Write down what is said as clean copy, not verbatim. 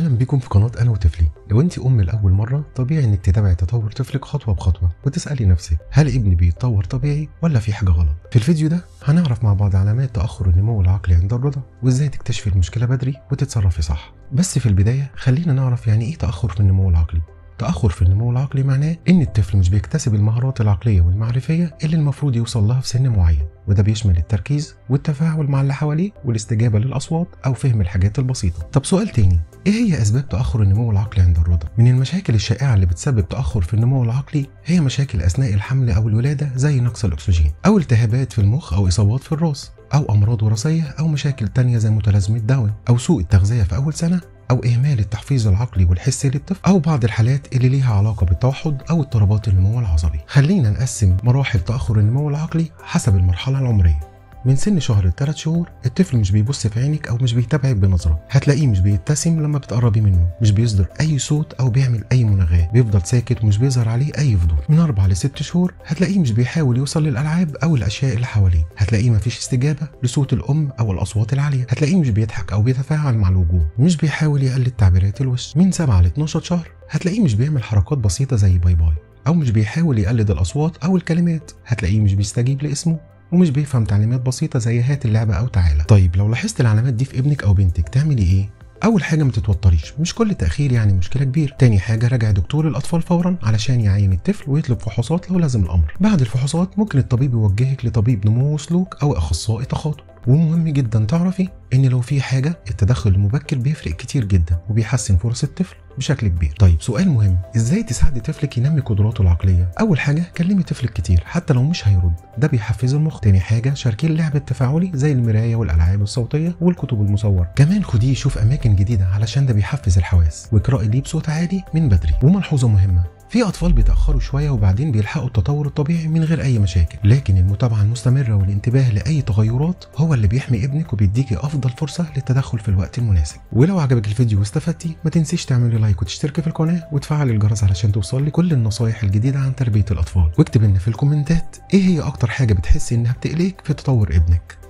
اهلا بكم في قناه انا وطفلي. لو انت ام لاول مره طبيعي انك تتابعي تطور طفلك خطوه بخطوه وتسالي نفسك هل ابني بيتطور طبيعي ولا في حاجه غلط. في الفيديو ده هنعرف مع بعض علامات تاخر النمو العقلي عند الرضع وازاي تكتشفي المشكله بدري وتتصرفي صح. بس في البدايه خلينا نعرف يعني ايه تاخر في النمو العقلي. تأخر في النمو العقلي معناه إن الطفل مش بيكتسب المهارات العقلية والمعرفية اللي المفروض يوصل لها في سن معين، وده بيشمل التركيز والتفاعل مع اللي حواليه والاستجابة للأصوات أو فهم الحاجات البسيطة. طب سؤال تاني، إيه هي أسباب تأخر النمو العقلي عند الرضع؟ من المشاكل الشائعة اللي بتسبب تأخر في النمو العقلي هي مشاكل أثناء الحمل أو الولادة زي نقص الأكسجين، أو التهابات في المخ أو إصابات في الراس، أو أمراض وراثية أو مشاكل تانية زي متلازمة داون، أو سوء التغذية في أول سنة، أو إهمال التحفيز العقلي والحسي للطفل، أو بعض الحالات اللي ليها علاقة بالتوحد أو اضطرابات النمو العصبي. خلينا نقسم مراحل تأخر النمو العقلي حسب المرحلة العمرية. من سن شهر ل3 شهور الطفل مش بيبص في عينك او مش بيتابعك بنظره، هتلاقيه مش بيبتسم لما بتقربي منه، مش بيصدر اي صوت او بيعمل اي مناغاه، بيفضل ساكت ومش بيظهر عليه اي فضول. من 4 ل6 شهور هتلاقيه مش بيحاول يوصل للالعاب او الاشياء اللي حواليه، هتلاقيه مفيش استجابه لصوت الام او الاصوات العاليه، هتلاقيه مش بيضحك او بيتفاعل مع الوجوه، مش بيحاول يقلد تعبيرات الوش. من 7 ل12 شهر هتلاقيه مش بيعمل حركات بسيطه زي باي باي، او مش بيحاول يقلد الاصوات او الكلمات، هتلاقيه مش بيستجيب لاسمه ومش بيفهم تعليمات بسيطة زي هات اللعبة أو تعالى. طيب لو لاحظت العلامات دي في ابنك أو بنتك تعملي إيه؟ أول حاجة ما تتوتريش، مش كل تأخير يعني مشكلة كبيرة. تاني حاجة راجع دكتور الأطفال فورا علشان يعين الطفل ويطلب فحوصات لو لازم الأمر. بعد الفحوصات ممكن الطبيب يوجهك لطبيب نمو وسلوك أو أخصائي تخاطب. ومهم جدا تعرفي ان لو في حاجه التدخل المبكر بيفرق كتير جدا وبيحسن فرص الطفل بشكل كبير. طيب سؤال مهم، ازاي تساعدي طفلك ينمي قدراته العقليه؟ اول حاجه كلمي طفلك كتير حتى لو مش هيرد، ده بيحفز المخ. تاني حاجه شاركيه اللعب التفاعلي زي المرايه والالعاب الصوتيه والكتب المصوره. كمان خديه يشوف اماكن جديده علشان ده بيحفز الحواس، واقرأي ليه بصوت عالي من بدري. وملحوظه مهمه، في أطفال بيتأخروا شوية وبعدين بيلحقوا التطور الطبيعي من غير أي مشاكل، لكن المتابعة المستمرة والانتباه لأي تغيرات هو اللي بيحمي ابنك وبيديكي أفضل فرصة للتدخل في الوقت المناسب. ولو عجبك الفيديو واستفدتي ما تنسيش تعملي لايك وتشتركي في القناة وتفعلي الجرس علشان توصلي كل النصايح الجديدة عن تربية الأطفال. واكتب لنا في الكومنتات إيه هي أكتر حاجة بتحسي إنها بتقلقك في تطور ابنك.